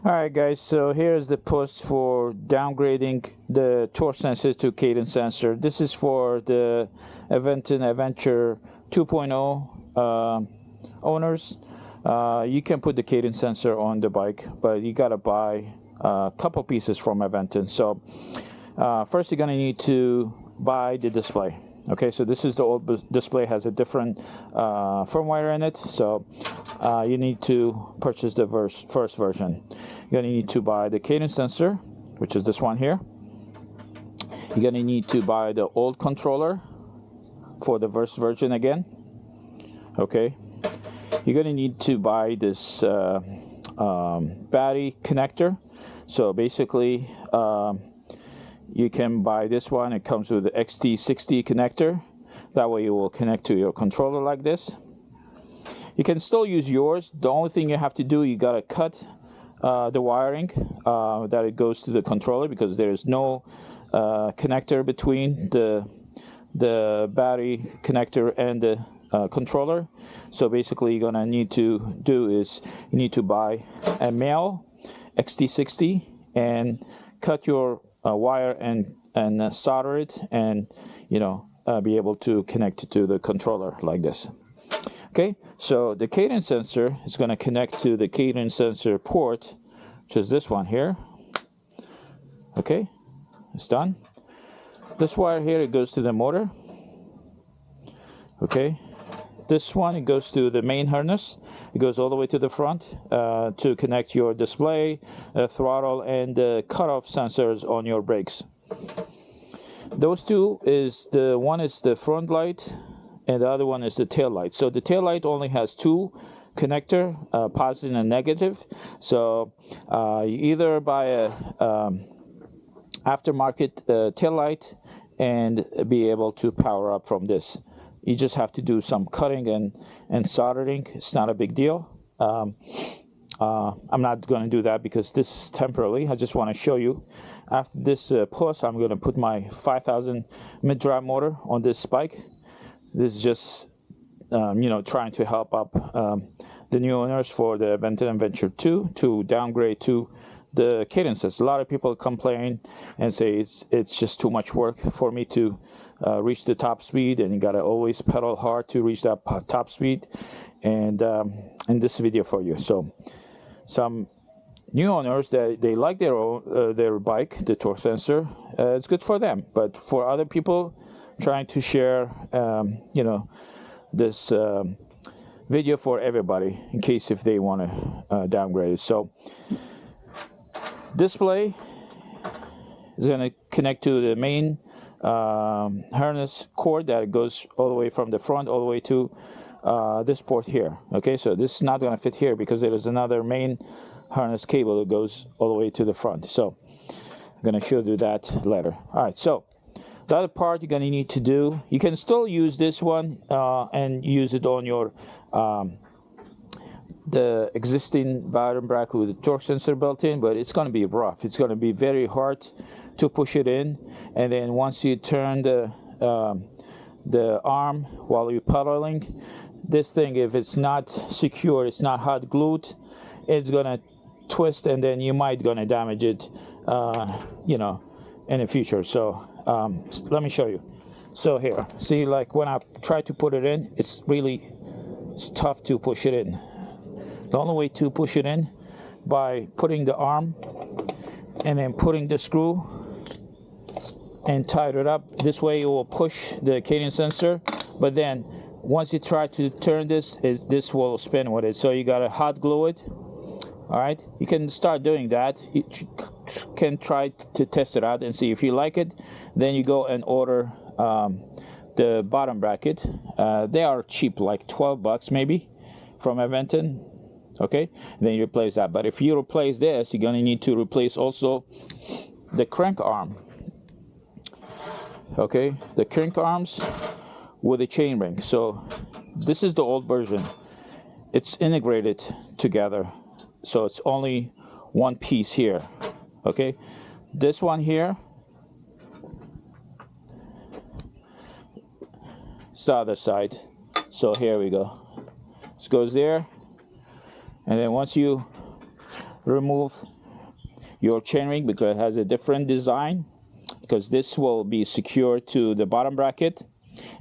Alright guys, so here's the post for downgrading the torque sensor to cadence sensor. This is for the Aventon Aventure 2.0 owners. You can put the cadence sensor on the bike, but you gotta buy a couple pieces from Aventon. So first you're gonna need to buy the display. Okay, so this is the old display, has a different firmware in it, so you need to purchase the first version. You're going to need to buy the cadence sensor, which is this one here. You're going to need to buy the old controller for the first version again. Okay, you're going to need to buy this battery connector. So basically you can buy this one. It comes with the XT60 connector. That way it will connect to your controller like this. You can still use yours. The only thing you have to do, you gotta cut the wiring that it goes to the controller, because there is no connector between the battery connector and the controller. So basically you're gonna need to do is you need to buy a male XT60 and cut your wire and solder it, and be able to connect it to the controller like this. Okay, so the cadence sensor is going to connect to the cadence sensor port, which is this one here. Okay, it's done. This wire here, it goes to the motor. Okay, this one, it goes to the main harness. It goes all the way to the front to connect your display, throttle, and the cutoff sensors on your brakes. Those two is one is the front light, and the other one is the tail light. So the tail light only has two connector, positive and negative. So you either buy a aftermarket tail light and be able to power up from this. You just have to do some cutting and soldering. It's not a big deal. I'm not going to do that because this is temporarily. I just want to show you. After this post, I'm going to put my 5000 mid-drive motor on this bike. This is just, trying to help up the new owners for the Aventon Aventure 2 to downgrade to the cadences. A lot of people complain and say it's just too much work for me to reach the top speed, and you gotta always pedal hard to reach that top speed. And in this video for you, so some new owners that they like their bike, the torque sensor, it's good for them. But for other people trying to share, this video for everybody in case if they want to downgrade it. So display is going to connect to the main harness cord that goes all the way from the front all the way to this port here. Okay, so this is not going to fit here because there is another main harness cable that goes all the way to the front. So I'm going to show you that later. All right, so the other part you're going to need to do, you can still use this one and use it on your the existing bottom bracket with the torque sensor built in, but it's going to be rough. It's going to be very hard to push it in, and then once you turn the arm while you're pedaling, this thing, if it's not secure, it's not hot glued, it's going to twist, and then you might going to damage it in the future. So let me show you. So here, see, like when I try to put it in, it's tough to push it in. The only way to push it in by putting the arm and then putting the screw and tied it up. This way it will push the cadence sensor, but then once you try to turn this this will spin with it. So you gotta hot glue it. All right, you can start doing that. You can try to test it out and see if you like it. Then you go and order the bottom bracket. They are cheap, like 12 bucks maybe from Aventon. Okay, and then you replace that. But if you replace this, you're going to need to replace also the crank arm. Okay, the crank arms with a chain ring. So this is the old version. It's integrated together, so it's only one piece here. Okay, this one here is the other side. So here we go. This goes there. And then once you remove your chainring because it has a different design, because this will be secured to the bottom bracket,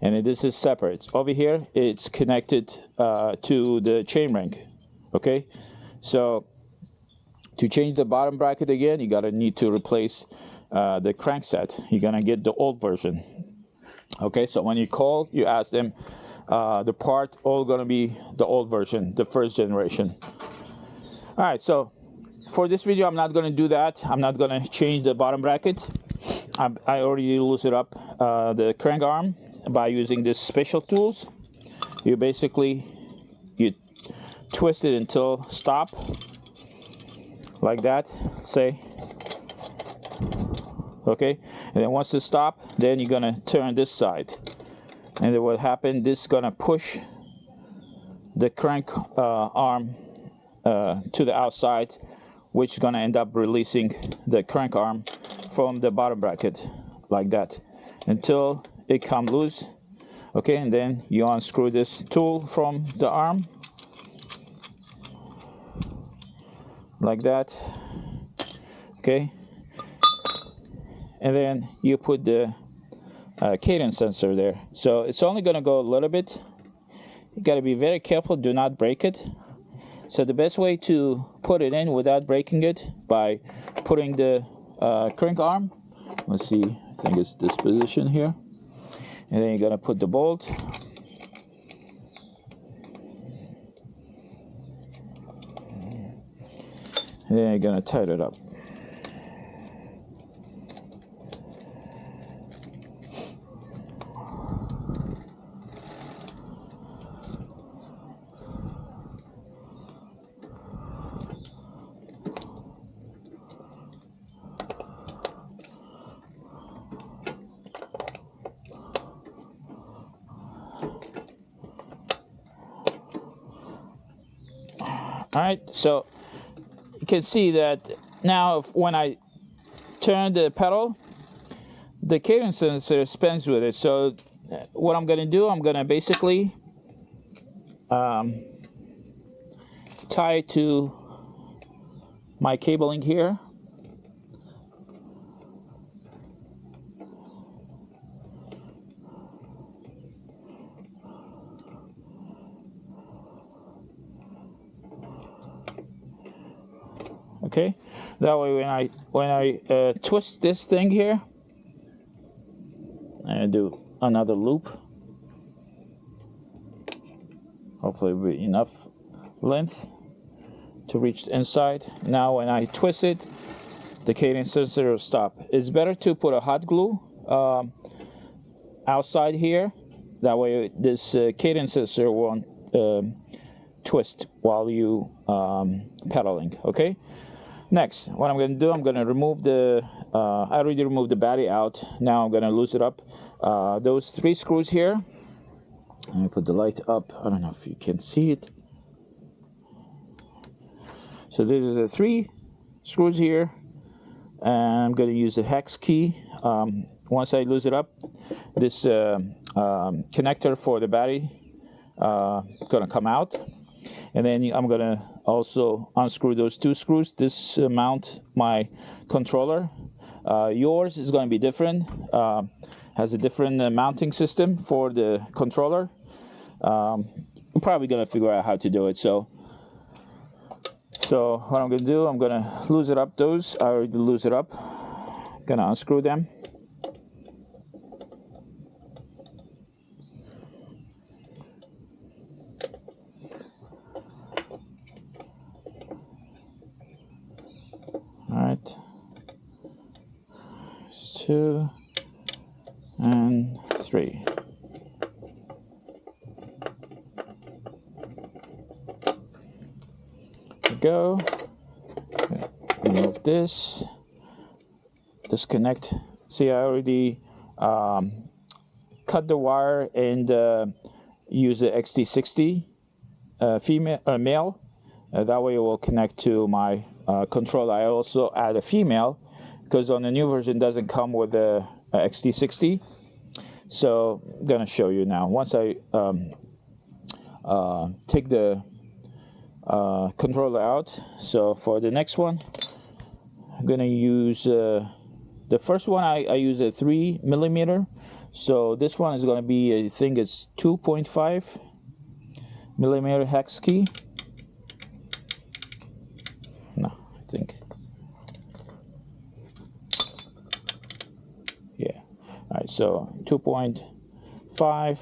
and this is separate. Over here, it's connected to the chainring. Okay, so to change the bottom bracket again, you're gonna need to replace the crankset. You're gonna get the old version. Okay, so when you call, you ask them, the part all gonna be the old version, the first generation. All right, so for this video, I'm not gonna do that. I'm not gonna change the bottom bracket. I already loosened up the crank arm by using this special tools. You basically, you twist it until stop, like that, say. Okay, and then once it stop, then you're gonna turn this side, and then what happened, this is gonna push the crank arm to the outside, which is gonna end up releasing the crank arm from the bottom bracket, like that, until it comes loose. Okay, and then you unscrew this tool from the arm, like that. Okay, and then you put the cadence sensor there. So it's only gonna go a little bit. You gotta be very careful, do not break it. So the best way to put it in without breaking it, by putting the crank arm, let's see, I think it's this position here, and then you're gonna put the bolt, and then you're gonna tighten it up. All right, so you can see that now when I turn the pedal, the cadence sensor spins with it. So what I'm going to do, I'm going to basically tie it to my cabling here. Okay, that way when I twist this thing here, I do another loop. Hopefully it'll be enough length to reach the inside. Now when I twist it, the cadence sensor will stop. It's better to put a hot glue outside here. That way this cadence sensor won't twist while you pedaling. Okay. Next, what I'm going to do, I'm going to remove the, I already removed the battery out. Now I'm going to loosen it up. Those 3 screws here. Let me put the light up. I don't know if you can see it. So this is the 3 screws here. And I'm going to use the hex key. Once I loosen it up, this connector for the battery going to come out. And then I'm going to also unscrew those 2 screws. This mount my controller. Yours is going to be different. Has a different mounting system for the controller. I'm probably going to figure out how to do it. So what I'm going to do, I'm going to loosen up those. I already loosened it up. Going to unscrew them. All right, 2 and 3. There we go. Okay. Remove this. Disconnect. See, I already cut the wire and use the XT60 male. That way it will connect to my controller. I also add a female because on the new version it doesn't come with the XT60. So I'm gonna show you now. Once I take the controller out. So for the next one, I'm gonna use the first one. I use a 3mm. So this one is gonna be, I think it's 2.5mm hex key. No, I think. Yeah. All right. So 2.5.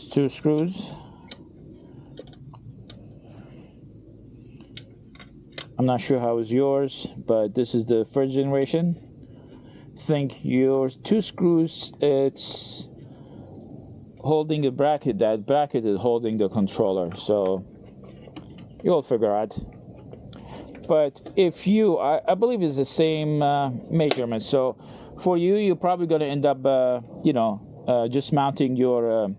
Two screws. I'm not sure how is yours, but this is the first generation. Think your two screws, it's holding a bracket. That bracket is holding the controller, so you'll figure out. But if you, I believe it's the same measurement. So for you, you're probably going to end up, just mounting your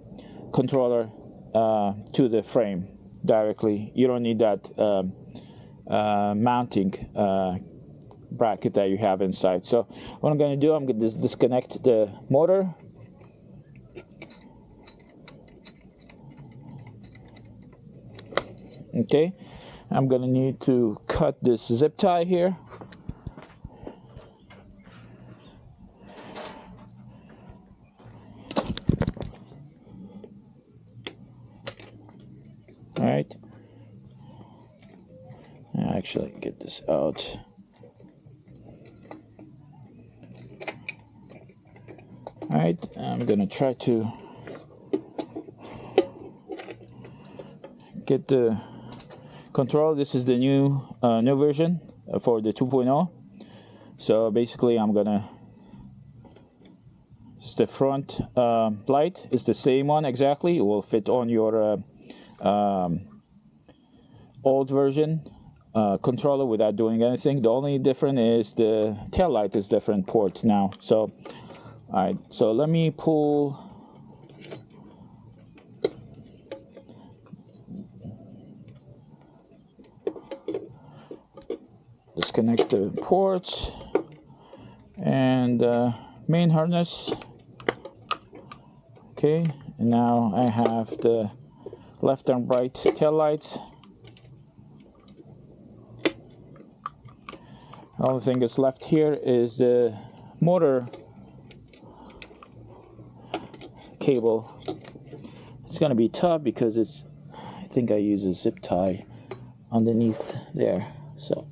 controller to the frame directly. You don't need that mounting bracket that you have inside. So what I'm going to do, I'm going to disconnect the motor. Okay, I'm going to need to cut this zip tie here. All right. Actually, get this out. All right, I'm gonna try to get the control. This is the new version for the 2.0. So basically, I'm gonna. This is the front light. It's the same one exactly. It will fit on your old version controller without doing anything. The only difference is the tail light is different ports now. So, all right. So let me pull. Disconnect the ports and main harness. Okay, and now I have the left and right tail lights. The only thing that's left here is the motor cable. It's gonna be tough because it's, I think I use a zip tie underneath there. So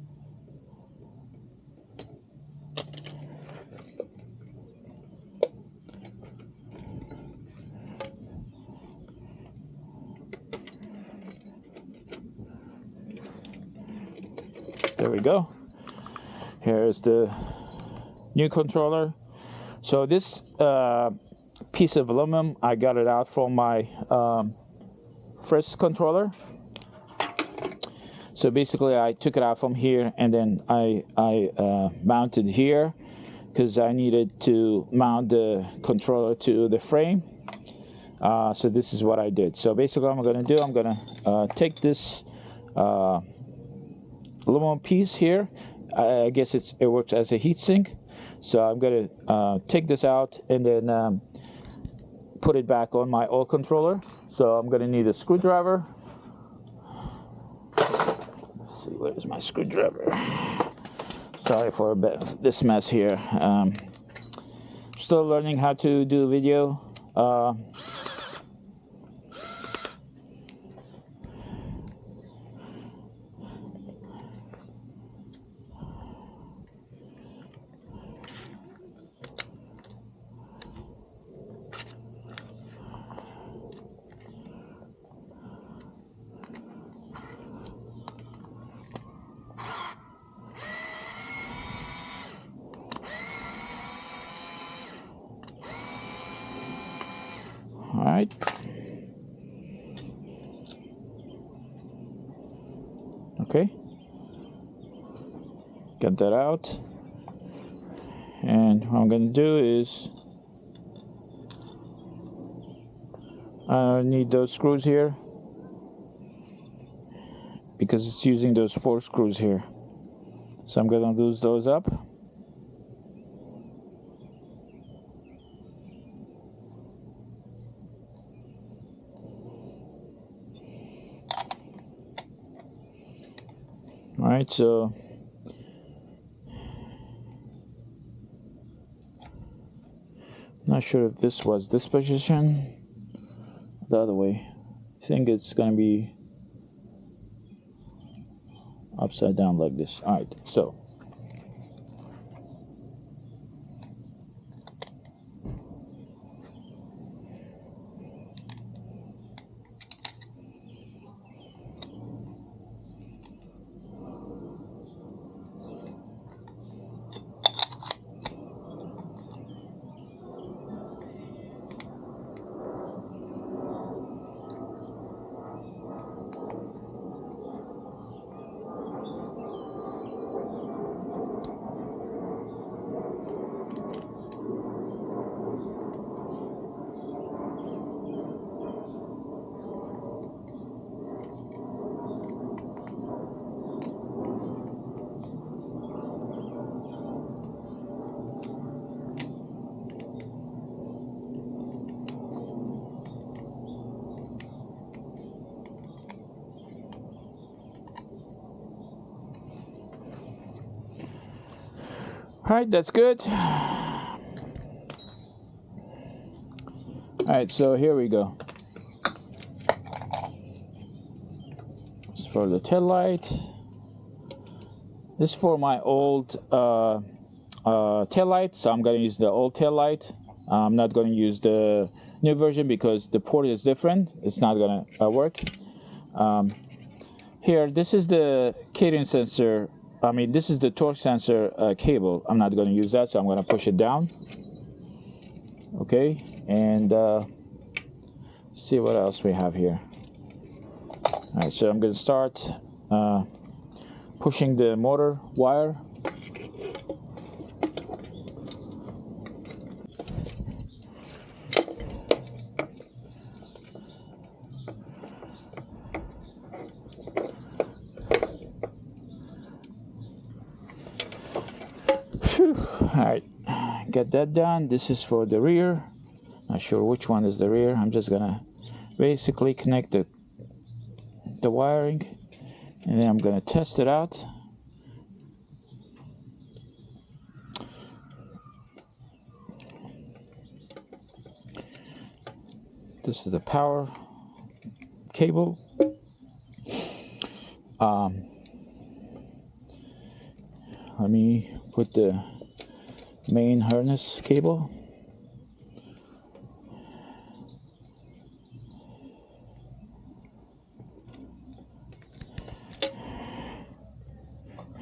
there we go. Here's the new controller. So this piece of aluminum, I got it out from my first controller. So basically I took it out from here and then I mounted here because I needed to mount the controller to the frame. So this is what I did. So basically what I'm going to do, I'm going to take this aluminum piece here. I guess it works as a heat sink. So I'm going to take this out and then put it back on my old controller. So I'm going to need a screwdriver. Let's see, where's my screwdriver? Sorry for a bit of this mess here. Still learning how to do video. All right. Okay. Get that out. And what I'm going to do is I need those screws here because it's using those 4 screws here. So I'm going to lose those up. All right, so not sure if this was this position, the other way. I think it's gonna be upside down like this. All right, so all right, that's good. All right, so here we go. This is for the tail light. This is for my old tail light, so I'm going to use the old tail light. I'm not going to use the new version because the port is different. It's not going to work. Here, this is the cadence sensor. I mean, this is the torque sensor cable. I'm not going to use that, so I'm going to push it down. Okay, and see what else we have here. All right, so I'm going to start pushing the motor wire. All right, get that done. This is for the rear. Not sure which one is the rear. I'm just gonna basically connect the wiring, and then I'm gonna test it out. This is the power cable. Let me put the main harness cable.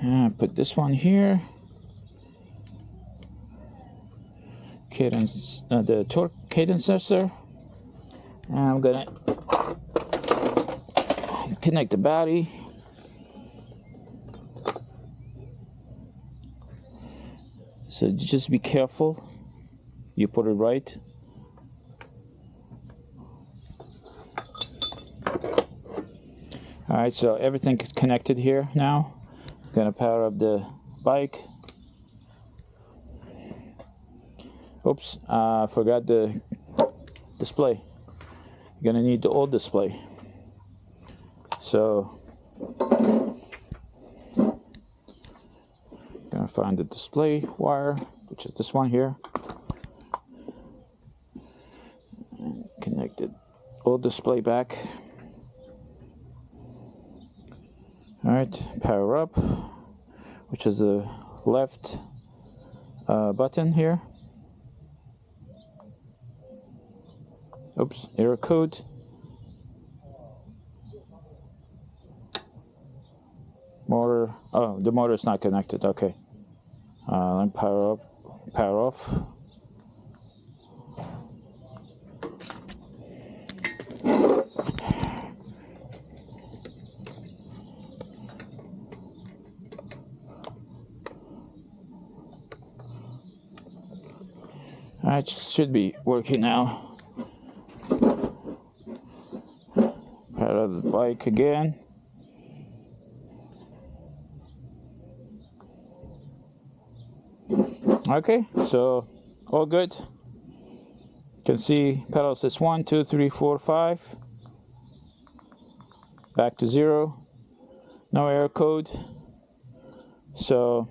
And put this one here. Cadence, the torque cadence sensor. And I'm gonna connect the battery. So just be careful you put it right. All right, so everything is connected here now. I'm gonna power up the bike. Oops, I forgot the display. You're gonna need the old display. So gonna find the display wire, which is this one here. And connect the old display back. All right, power up, which is the left button here. Oops, error code. Motor, oh, the motor is not connected, okay. Let me power up, power off. Alright, should be working now. Power up the bike again. Okay, so all good. You can see pedal says 1, 2, 3, 4, 5. Back to 0. No error code. So,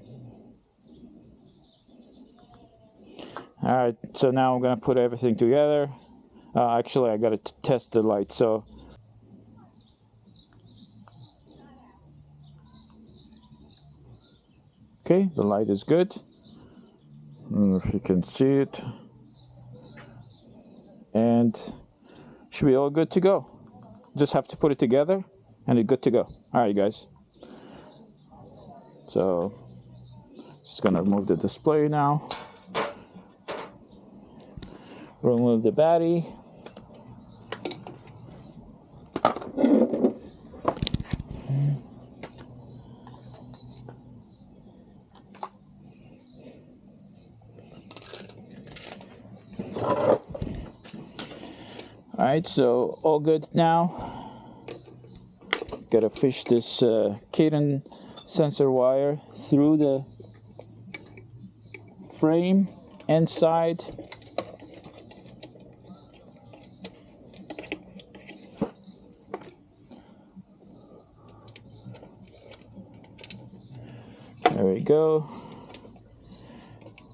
all right, so now I'm gonna put everything together. Actually, I gotta test the light. So, okay, the light is good. I don't know if you can see it. And should be all good to go. Just have to put it together and it's good to go. All right, guys. So, just gonna remove the display now. Remove the battery. Alright, so all good now. Gotta fish this cadence sensor wire through the frame inside. There we go.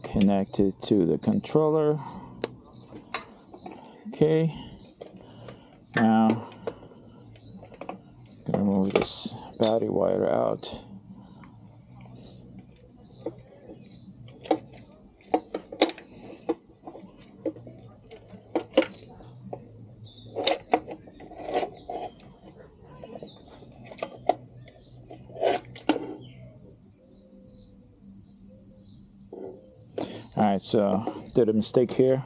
Connect it to the controller. Okay. Now, I'm gonna move this battery wire out. Alright, so did a mistake here.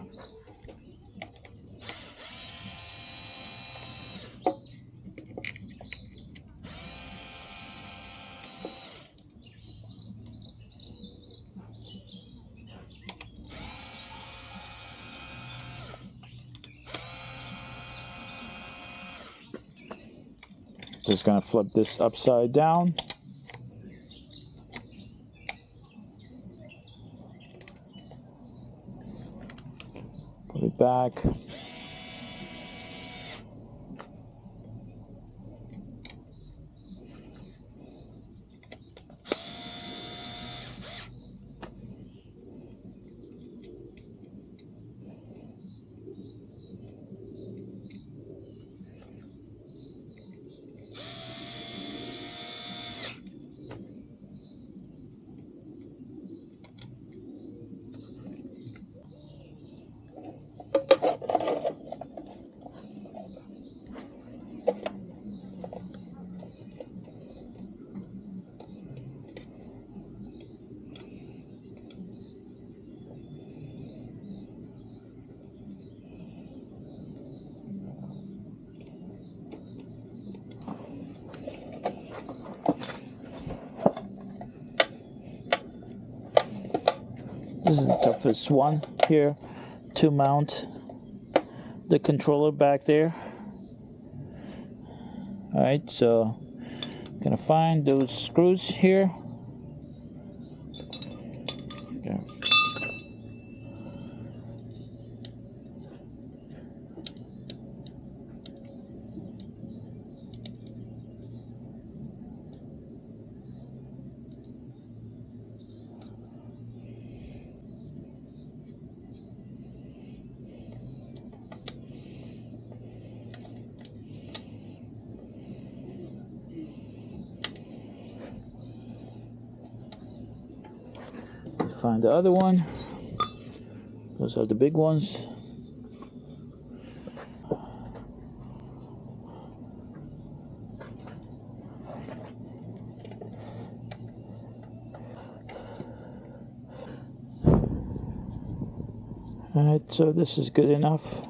Just gonna flip this upside down. Put it back. This is the toughest one here to mount the controller back there. Alright, so I'm gonna find those screws here. Okay. Find the other one. Those are the big ones. Alright, so this is good enough.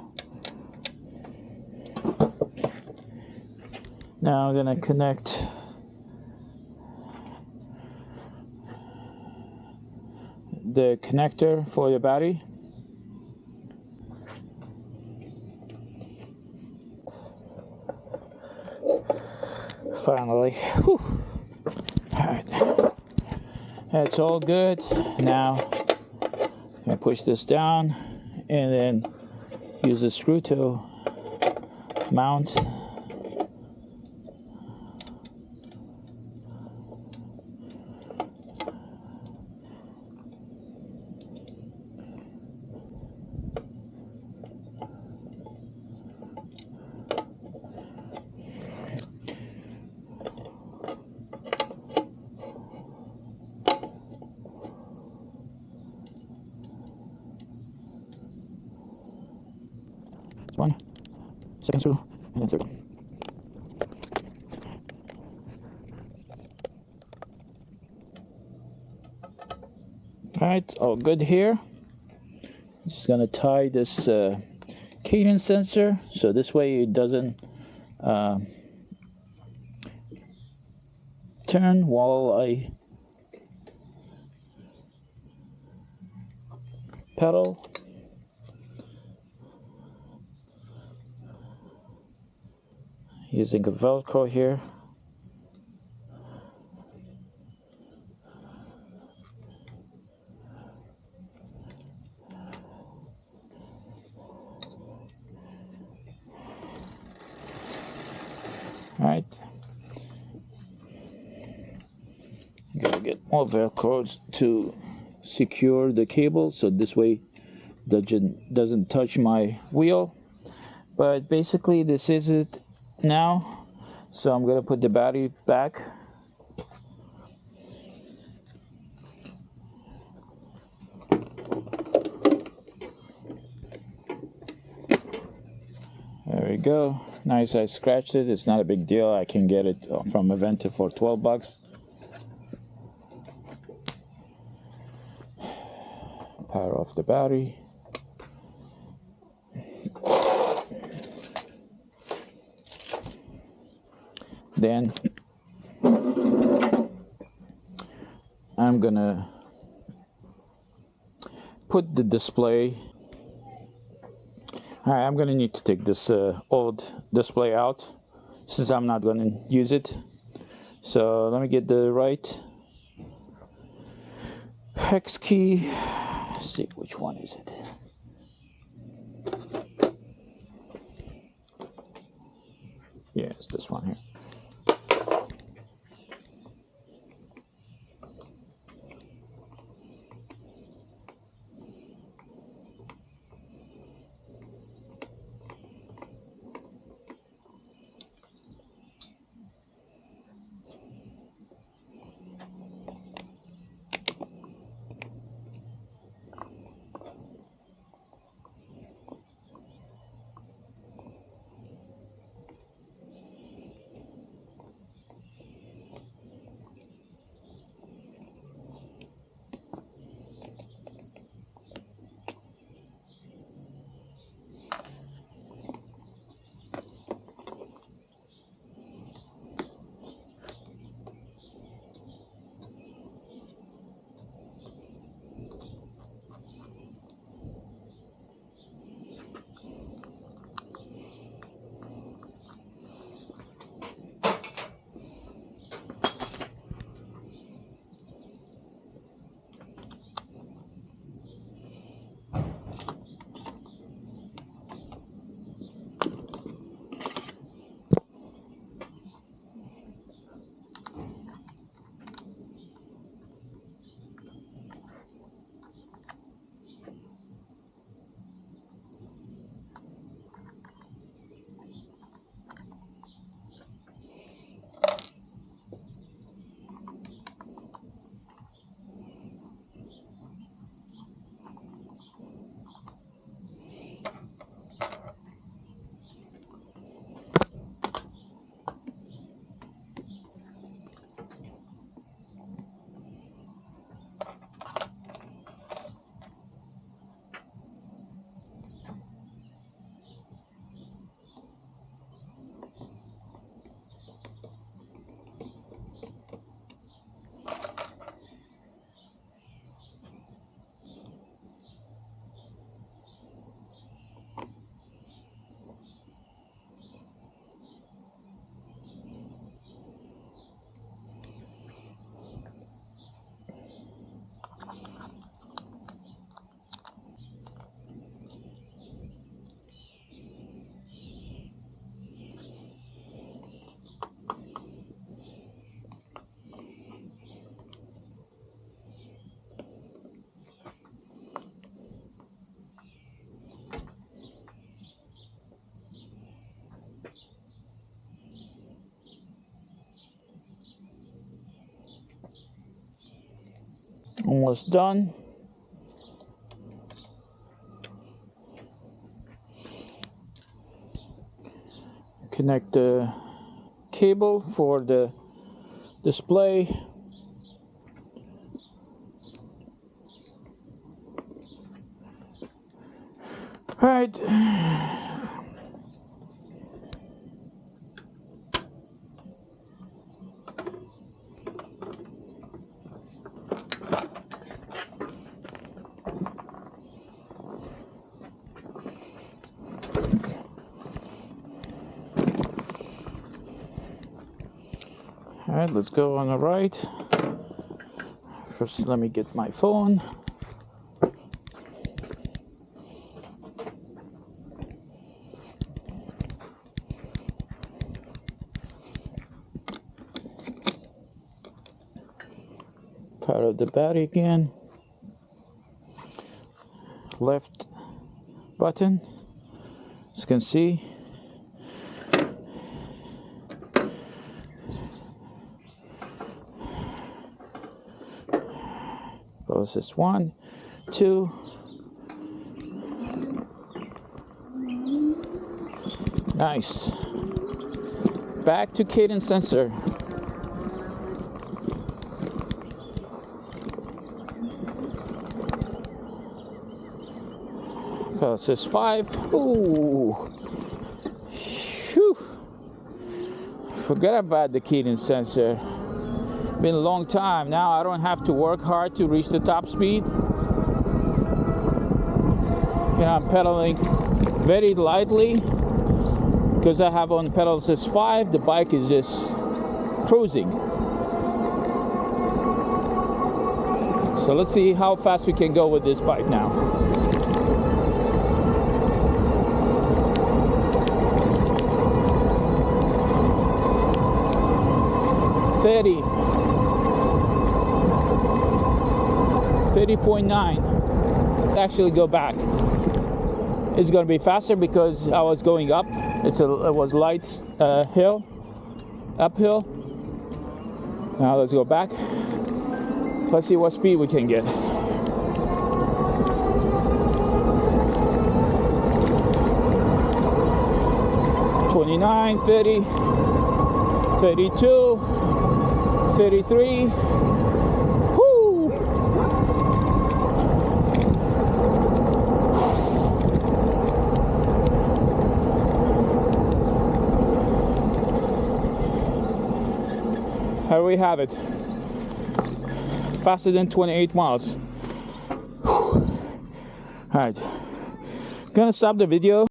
Now I'm gonna connect the connector for your battery. Finally. Whew. All right, that's all good. Now I'm gonna push this down and then use the screw to mount. second screw, and then third. Alright, all good here. Just gonna tie this cadence sensor so this way it doesn't turn while I pedal. Using a Velcro here. Alright. Gotta get more Velcros to secure the cable so this way it doesn't touch my wheel. But basically this is it now. So I'm gonna put the battery back. There we go. Nice, I scratched it. It's not a big deal. I can get it from Aventon for 12 bucks. Power off the battery. Then I'm gonna put the display. Alright, I'm gonna need to take this old display out since I'm not gonna use it. So let me get the right hex key. Let's see, which one is it? Yeah, it's this one here. Almost done. connect the cable for the display. All right. All right, let's go on the right. First, let me get my phone. Power the battery again. Left button, as you can see. Goes this 1, 2. Nice. Back to cadence sensor. This 5. Ooh. Whew. Forget about the cadence sensor. Been a long time. Now I don't have to work hard to reach the top speed. Yeah, I'm pedaling very lightly because I have on the pedal assist 5. The bike is just cruising. So let's see how fast we can go with this bike now. 30, 30.9. Actually go back. It's going to be faster because I was going up. It was light hill, uphill. Now let's go back. Let's see what speed we can get. $29, $30, $32, $33. Whoo! Here we have it. Faster than 28 miles. All right. Gonna stop the video.